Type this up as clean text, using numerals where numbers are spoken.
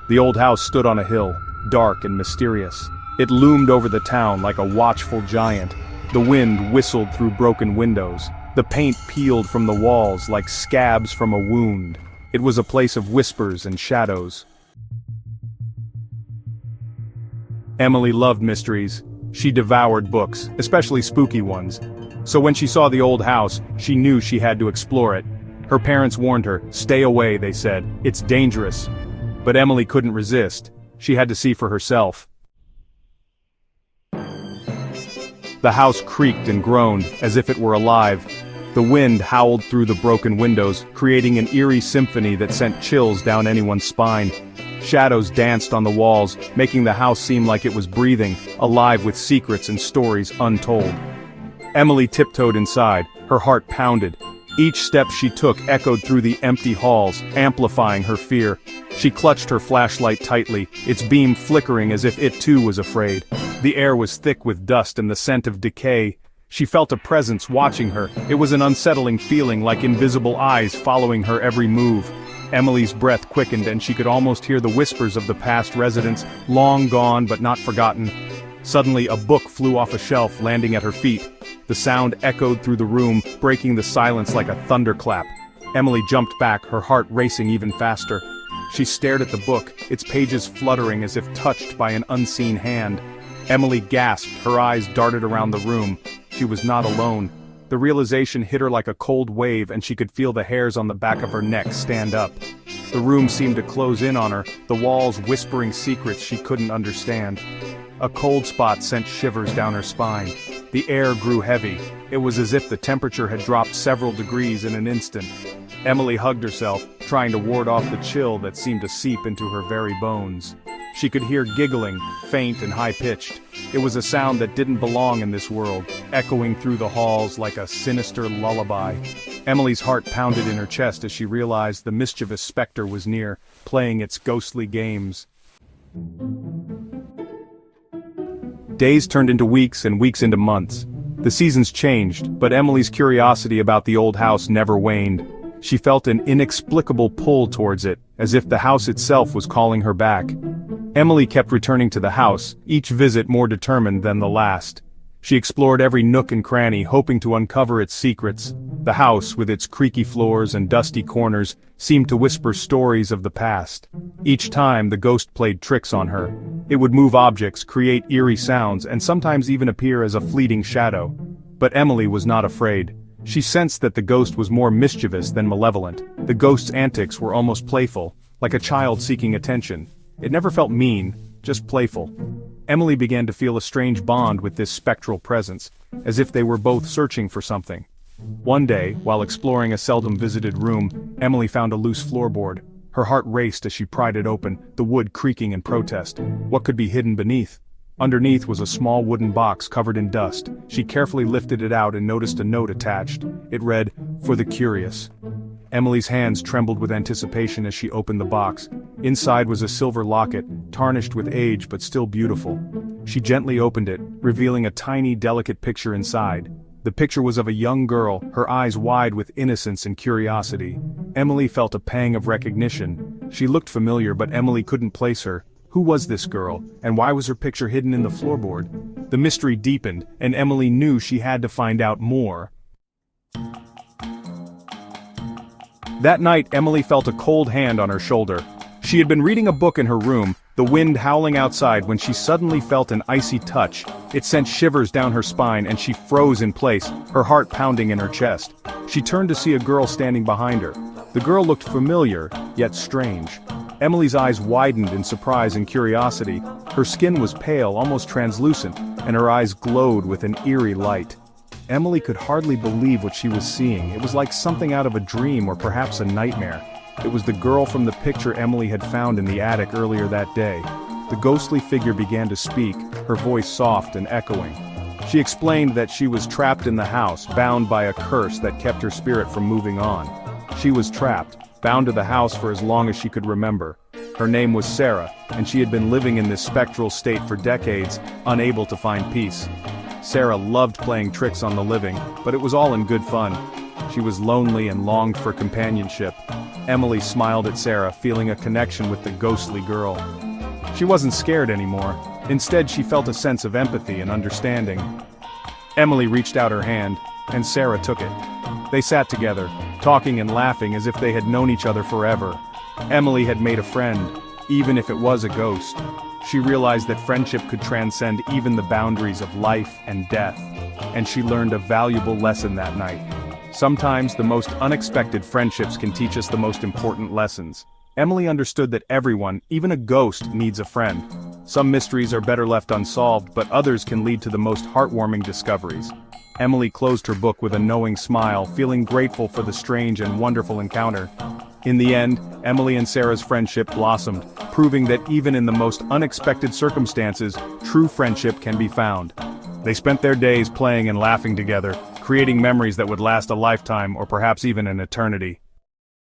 The old house stood on a hill, dark and mysterious. It loomed over the town like a watchful giant. The wind whistled through broken windows. The paint peeled from the walls like scabs from a wound. It was a place of whispers and shadows. Emily loved mysteries. She devoured books, especially spooky ones. So when she saw the old house, she knew she had to explore it. Her parents warned her, "Stay away," they said. "It's dangerous." But Emily couldn't resist. She had to see for herself. The house creaked and groaned, as if it were alive. The wind howled through the broken windows, creating an eerie symphony that sent chills down anyone's spine. Shadows danced on the walls, making the house seem like it was breathing, alive with secrets and stories untold. Emily tiptoed inside, her heart pounded. Each step she took echoed through the empty halls, amplifying her fear. She clutched her flashlight tightly, its beam flickering as if it too was afraid. The air was thick with dust and the scent of decay. She felt a presence watching her. It was an unsettling feeling, like invisible eyes following her every move. Emily's breath quickened and she could almost hear the whispers of the past residents, long gone but not forgotten. Suddenly a book flew off a shelf, landing at her feet. The sound echoed through the room, breaking the silence like a thunderclap. Emily jumped back, her heart racing even faster. She stared at the book, its pages fluttering as if touched by an unseen hand. Emily gasped, her eyes darted around the room. She was not alone. The realization hit her like a cold wave and she could feel the hairs on the back of her neck stand up. The room seemed to close in on her, the walls whispering secrets she couldn't understand. A cold spot sent shivers down her spine. The air grew heavy. It was as if the temperature had dropped several degrees in an instant. Emily hugged herself, trying to ward off the chill that seemed to seep into her very bones. She could hear giggling, faint and high-pitched. It was a sound that didn't belong in this world, echoing through the halls like a sinister lullaby. Emily's heart pounded in her chest as she realized the mischievous specter was near, playing its ghostly games. Days turned into weeks and weeks into months. The seasons changed, but Emily's curiosity about the old house never waned. She felt an inexplicable pull towards it, as if the house itself was calling her back. Emily kept returning to the house, each visit more determined than the last. She explored every nook and cranny, hoping to uncover its secrets. The house, with its creaky floors and dusty corners, seemed to whisper stories of the past. Each time, the ghost played tricks on her. It would move objects, create eerie sounds, and sometimes even appear as a fleeting shadow. But Emily was not afraid. She sensed that the ghost was more mischievous than malevolent. The ghost's antics were almost playful, like a child seeking attention. It never felt mean, just playful. Emily began to feel a strange bond with this spectral presence, as if they were both searching for something. One day, while exploring a seldom-visited room, Emily found a loose floorboard. Her heart raced as she pried it open, the wood creaking in protest. What could be hidden beneath? Underneath was a small wooden box covered in dust. She carefully lifted it out and noticed a note attached. It read, "For the curious." Emily's hands trembled with anticipation as she opened the box. Inside was a silver locket, tarnished with age but still beautiful. She gently opened it, revealing a tiny, delicate picture inside. The picture was of a young girl, her eyes wide with innocence and curiosity. Emily felt a pang of recognition. She looked familiar, but Emily couldn't place her. Who was this girl, and why was her picture hidden in the floorboard? The mystery deepened, and Emily knew she had to find out more. That night, Emily felt a cold hand on her shoulder. She had been reading a book in her room, the wind howling outside, when she suddenly felt an icy touch. It sent shivers down her spine and she froze in place, her heart pounding in her chest. She turned to see a girl standing behind her. The girl looked familiar, yet strange. Emily's eyes widened in surprise and curiosity. Her skin was pale, almost translucent, and her eyes glowed with an eerie light. Emily could hardly believe what she was seeing. It was like something out of a dream or perhaps a nightmare. It was the girl from the picture Emily had found in the attic earlier that day. The ghostly figure began to speak, her voice soft and echoing. She explained that she was trapped in the house, bound by a curse that kept her spirit from moving on. She was trapped, bound to the house for as long as she could remember. Her name was Sarah, and she had been living in this spectral state for decades, unable to find peace. Sarah loved playing tricks on the living, but it was all in good fun. She was lonely and longed for companionship. Emily smiled at Sarah, feeling a connection with the ghostly girl. She wasn't scared anymore. Instead, she felt a sense of empathy and understanding. Emily reached out her hand, and Sarah took it. They sat together, talking and laughing as if they had known each other forever. Emily had made a friend, even if it was a ghost. She realized that friendship could transcend even the boundaries of life and death, and she learned a valuable lesson that night. Sometimes the most unexpected friendships can teach us the most important lessons. Emily understood that everyone, even a ghost, needs a friend. Some mysteries are better left unsolved, but others can lead to the most heartwarming discoveries. Emily closed her book with a knowing smile, feeling grateful for the strange and wonderful encounter. In the end, Emily and Sarah's friendship blossomed, proving that even in the most unexpected circumstances, true friendship can be found. They spent their days playing and laughing together, creating memories that would last a lifetime or perhaps even an eternity.